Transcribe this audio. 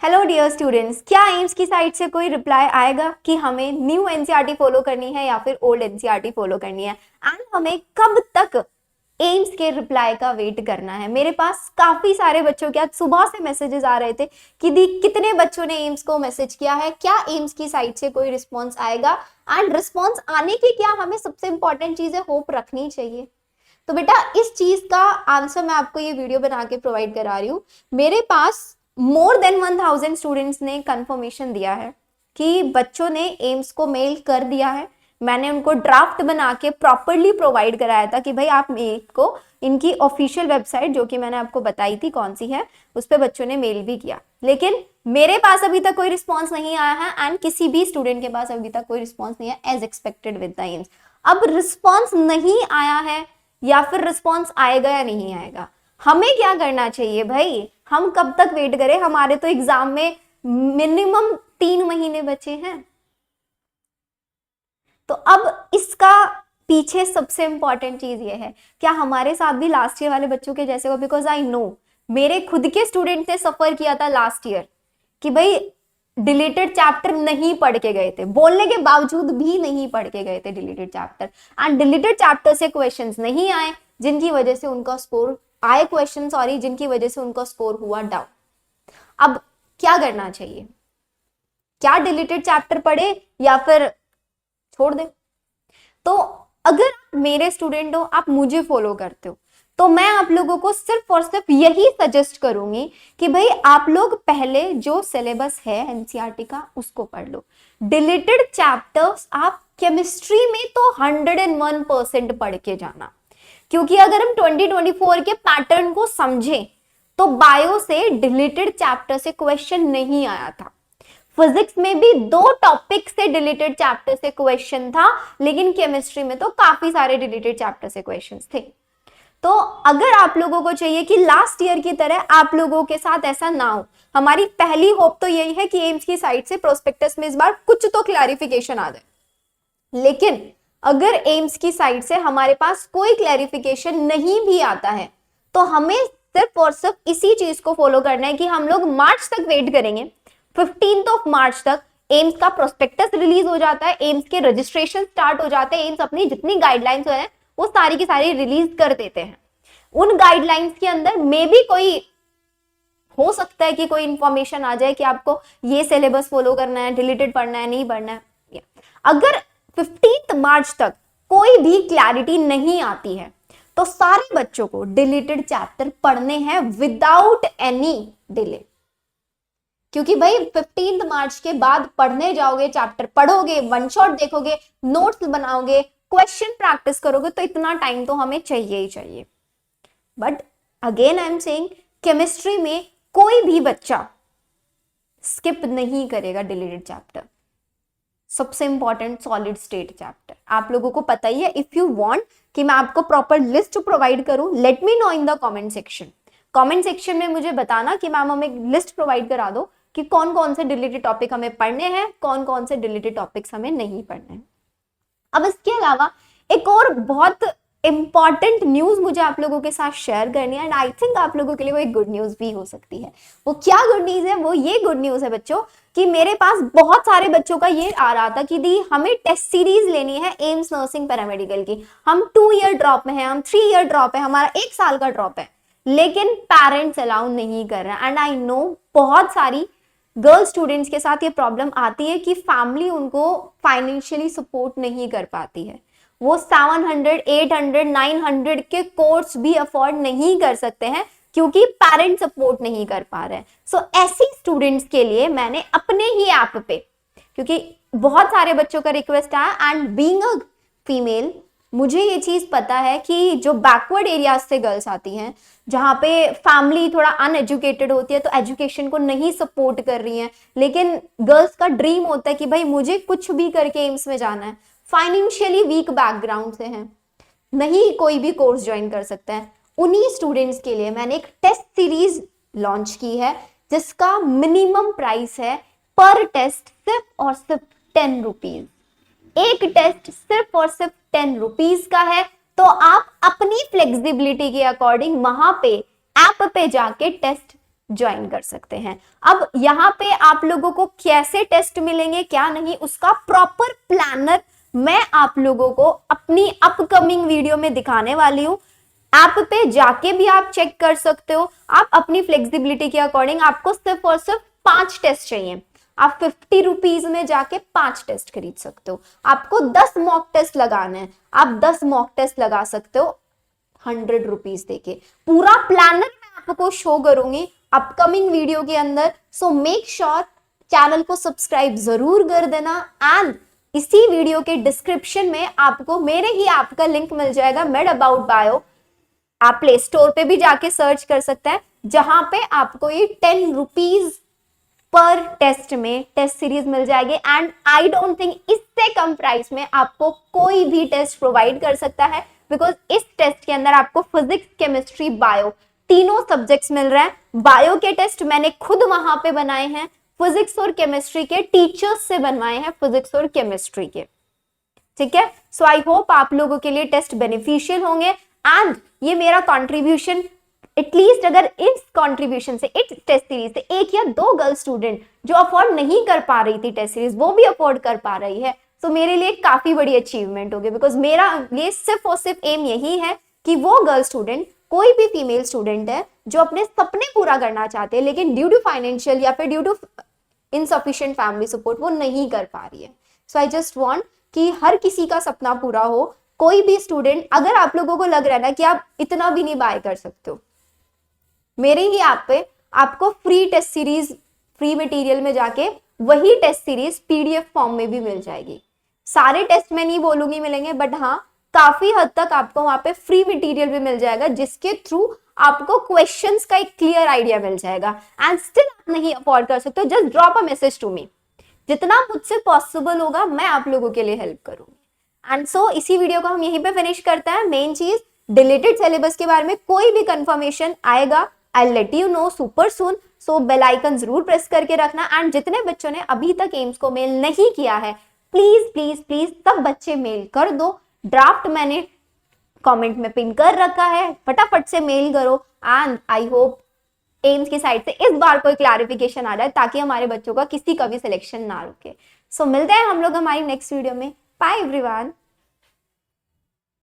Hello dear students, क्या AIIMS की site से कोई रिप्लाई आएगा कि हमें न्यू एनसीईआरटी फॉलो करनी है या फिर ओल्ड एनसीईआरटी फॉलो करनी है एंड हमें कब तक एम्स के रिप्लाई का वेट करना है। मेरे पास काफी सारे बच्चों के आज सुबह से मैसेजेस आ रहे थे कि दी कितने बच्चों ने एम्स को मैसेज किया है, क्या एम्स की साइट से कोई रिस्पॉन्स आएगा एंड रिस्पॉन्स आने की क्या हमें सबसे इंपॉर्टेंट चीज है होप रखनी चाहिए। तो बेटा इस चीज का आंसर मैं आपको ये वीडियो बना के प्रोवाइड करा रही हूँ। मेरे पास मोर देन 1000 स्टूडेंट्स ने कंफर्मेशन दिया है कि बच्चों ने एम्स को मेल कर दिया है। मैंने उनको ड्राफ्ट बना के प्रॉपरली प्रोवाइड कराया था कि भाई आप मेल को इनकी ऑफिशियल वेबसाइट जो कि मैंने आपको बताई थी कौन सी है उस पर बच्चों ने मेल भी किया, लेकिन मेरे पास अभी तक कोई रिस्पॉन्स नहीं आया है एंड किसी भी स्टूडेंट के पास अभी तक कोई रिस्पॉन्स नहीं है as expected with the AIIMS. अब रिस्पॉन्स नहीं आया है या फिर रिस्पॉन्स आएगा या नहीं आएगा, हमें क्या करना चाहिए भाई? हम कब तक वेट करें? हमारे तो एग्जाम में मिनिमम 3 महीने बचे हैं। तो अब इसका पीछे सबसे इंपॉर्टेंट चीज ये है, क्या हमारे साथ भी लास्ट ईयर वाले बच्चों के जैसे हो? बिकॉज आई नो मेरे खुद के स्टूडेंट ने सफर किया था लास्ट ईयर कि भाई डिलीटेड चैप्टर नहीं पढ़ के गए थे, बोलने के बावजूद भी नहीं पढ़ के गए थे deleted chapter and deleted chapter से क्वेश्चंस नहीं आए जिनकी वजह से उनका स्कोर आए क्वेश्चन सॉरी जिनकी वजह से उनका स्कोर हुआ डाउन। अब क्या करना चाहिए? क्या डिलीटेड चैप्टर पढ़े या फिर छोड़ दे? तो अगर आप मेरे स्टूडेंट हो, आप मुझे फॉलो करते हो, तो मैं आप लोगों को सिर्फ और सिर्फ यही सजेस्ट करूंगी कि भाई आप लोग पहले जो सिलेबस है एनसीईआरटी का उसको पढ़ लो। डिलीटेड चैप्टर्स आप केमिस्ट्री में तो 101% पढ़ के जाना, क्योंकि अगर हम 2024 के पैटर्न को समझें तो बायो से डिलीटेड चैप्टर से क्वेश्चन नहीं आया था। फिजिक्स में भी 2 टॉपिक से डिलीटेड चैप्टर से क्वेश्चन था, लेकिन केमिस्ट्री में तो काफी सारे डिलीटेड चैप्टर से क्वेश्चंस थे। तो अगर आप लोगों को चाहिए कि लास्ट ईयर की तरह आप लोगों के साथ ऐसा ना हो, हमारी पहली होप तो यही है कि एम्स की साइट से प्रोस्पेक्टस में इस बार कुछ तो क्लैरिफिकेशन आ जाए। लेकिन अगर एम्स की साइट से हमारे पास कोई क्लैरिफिकेशन नहीं भी आता है तो हमें सिर्फ और सिर्फ इसी चीज को फॉलो करना है कि हम लोग मार्च तक वेट करेंगे। 15 मार्च तक एम्स का प्रोस्पेक्टस रिलीज हो जाता है, एम्स के रजिस्ट्रेशन स्टार्ट हो जाते हैं, एम्स अपनी जितनी गाइडलाइंस है वो सारी की सारी रिलीज कर देते हैं। उन गाइडलाइंस के अंदर मे भी कोई हो सकता है कि कोई इंफॉर्मेशन आ जाए कि आपको ये सिलेबस फॉलो करना है, डिलीटेड पढ़ना है, नहीं पढ़ना है। अगर 15 मार्च तक कोई भी क्लैरिटी नहीं आती है तो सारे बच्चों को डिलीटेड चैप्टर पढ़ने हैं विदाउट एनी डिले, क्योंकि भाई 15 मार्च के बाद पढ़ने जाओगे, चैप्टर पढ़ोगे, वन शॉट देखोगे, नोट्स बनाओगे, क्वेश्चन प्रैक्टिस करोगे, तो इतना टाइम तो हमें चाहिए ही चाहिए। But again I am saying, chemistry में कोई भी बच्चा स्किप नहीं करेगा डिलीटेड चैप्टर। सबसे इंपॉर्टेंट सॉलिड स्टेट चैप्टर आप लोगों को पता ही है। इफ यू वांट कि मैं आपको प्रॉपर लिस्ट प्रोवाइड करूं, let me know in the comment section. Comment section में मुझे बताना कि मैम हमें लिस्ट प्रोवाइड करा दो कि कौन कौन से डिलीटेड टॉपिक हमें पढ़ने हैं, कौन कौन से डिलीटेड टॉपिक्स हमें नहीं पढ़ने हैं। अब इसके अलावा एक और बहुत इंपॉर्टेंट न्यूज मुझे आप लोगों के साथ शेयर करनी है एंड आई थिंक आप लोगों के लिए वो एक गुड न्यूज भी हो सकती है। वो क्या गुड न्यूज है? वो ये गुड न्यूज है बच्चों कि मेरे पास बहुत सारे बच्चों का ये आ रहा था कि दी हमें टेस्ट सीरीज लेनी है एम्स नर्सिंग पैरामेडिकल की, हम 2 ईयर ड्रॉप में है, हम 3 ईयर ड्रॉप है, हमारा 1 साल का ड्रॉप है, लेकिन पेरेंट्स अलाउ नहीं कर रहे हैं। एंड आई नो बहुत सारी गर्ल स्टूडेंट्स के साथ ये प्रॉब्लम आती है कि फैमिली उनको फाइनेंशियली सपोर्ट नहीं कर पाती है, वो 700, 800, 900 के कोर्स भी अफोर्ड नहीं कर सकते हैं क्योंकि पेरेंट सपोर्ट नहीं कर पा रहे हैं। सो ऐसी स्टूडेंट्स के लिए मैंने अपने ही ऐप पे, क्योंकि बहुत सारे बच्चों का रिक्वेस्ट आया एंड बीइंग अ फीमेल मुझे ये चीज पता है कि जो बैकवर्ड एरियाज से गर्ल्स आती हैं, जहाँ पे फैमिली थोड़ा अनएजुकेटेड होती है तो एजुकेशन को नहीं सपोर्ट कर रही हैं, लेकिन गर्ल्स का ड्रीम होता है कि भाई मुझे कुछ भी करके एम्स में जाना है, फाइनेंशियली वीक बैकग्राउंड से हैं, नहीं कोई भी कोर्स ज्वाइन कर सकते हैं। उन्हीं स्टूडेंट्स के लिए मैंने एक टेस्ट सीरीज लॉन्च की है जिसका मिनिमम प्राइस है पर टेस्ट सिर्फ और सिर्फ 10 रुपीज। एक टेस्ट सिर्फ और सिर्फ 10 रुपीज का है, तो आप अपनी फ्लेक्सिबिलिटी के अकॉर्डिंग वहां पे ऐप पे जाके टेस्ट ज्वाइन कर सकते हैं। अब यहाँ पे आप लोगों को कैसे टेस्ट मिलेंगे क्या नहीं, उसका प्रॉपर प्लानर मैं आप लोगों को अपनी अपकमिंग वीडियो में दिखाने वाली हूँ। ऐप पे जाके भी आप चेक कर सकते हो। आप अपनी फ्लेक्सिबिलिटी के अकॉर्डिंग, आपको सिर्फ और सिर्फ 5 टेस्ट चाहिए, आप 50 रुपीज में जाके 5 टेस्ट खरीद सकते हो। आपको 10 मॉक टेस्ट लगाने हैं, आप 10 मॉक टेस्ट लगा सकते हो 100 रुपीज देके। पूरा प्लानर मैं आपको शो करूंगी अपकमिंग वीडियो के अंदर। सो मेक श्योर चैनल को सब्सक्राइब जरूर कर देना। एंड इसी वीडियो के डिस्क्रिप्शन में आपको मेरे ही ऐप का लिंक मिल जाएगा, मेड अबाउट बायो। आप प्ले स्टोर पे भी जाके सर्च कर सकते हैं, जहां पे आपको ये 10 रुपीज पर टेस्ट में टेस्ट सीरीज मिल जाएगी। एंड आई डोंट थिंक इससे कम प्राइस में आपको कोई भी टेस्ट प्रोवाइड कर सकता है, बिकॉज इस टेस्ट के अंदर आपको फिजिक्स, केमिस्ट्री, बायो तीनों सब्जेक्ट्स मिल रहे हैं। बायो के टेस्ट मैंने खुद वहां पे बनाए हैं, फिजिक्स और केमिस्ट्री के टीचर्स से बनवाए हैं, फिजिक्स और केमिस्ट्री के। ठीक है, सो आई होप आप लोगों के लिए टेस्ट बेनिफिशियल होंगे। एंड ये मेरा कंट्रीब्यूशन, एटलीस्ट अगर इस कंट्रीब्यूशन से, इस टेस्ट सीरीज से एक या 2 गर्ल स्टूडेंट जो अफोर्ड नहीं कर पा रही थी टेस्ट सीरीज, वो भी अफोर्ड कर पा रही है, तो मेरे लिए काफी बड़ी अचीवमेंट होगी। बिकॉज मेरा ये सिर्फ और सिर्फ एम यही है कि वो गर्ल स्टूडेंट, कोई भी फीमेल स्टूडेंट है जो अपने सपने पूरा करना चाहते हैं, लेकिन ड्यू टू फाइनेंशियल या फिर due to insufficient family support वो नहीं कर पा रही है। सो आई जस्ट वांट कि हर किसी का सपना पूरा हो। कोई भी स्टूडेंट, अगर आप लोगों को लग रहा है ना कि आप इतना भी नहीं बाय कर सकते हो, मेरे ही ऐप पे आपको free test series, free material में जाके वही टेस्ट सीरीज पीडीएफ फॉर्म में भी मिल जाएगी। सारे टेस्ट मैं नहीं बोलूंगी मिलेंगे, बट हाँ काफी हद तक आपको वहां पे फ्री मटेरियल भी मिल जाएगा, जिसके थ्रू आपको क्वेश्चंस का एक क्लियर आइडिया मिल जाएगा। एंड स्टिल आप नहीं अफोर्ड कर सकते हो, just drop a message to me. जितना मुझसे पॉसिबल होगा मैं आप लोगों के लिए हेल्प करूंगी। एंड सो इसी वीडियो को हम यहीं पे फिनिश करते हैं। मेन चीज, डिलीटेड सिलेबस के बारे में कोई भी कंफर्मेशन आएगा, I'll let you know super soon. So bell icon जरूर प्रेस करके रखना। एंड जितने बच्चों ने अभी तक एम्स को मेल नहीं किया है, प्लीज प्लीज प्लीज सब बच्चे मेल कर दो। ड्राफ्ट मैंने कमेंट में पिन कर रखा है, फटाफट से मेल करो। एंड आई होप एम्स की साइड से इस बार कोई क्लैरिफिकेशन आ जाए, ताकि हमारे बच्चों का किसी का भी सिलेक्शन ना रुके। सो मिलते हैं हम लोग हमारी नेक्स्ट वीडियो में। Bye everyone.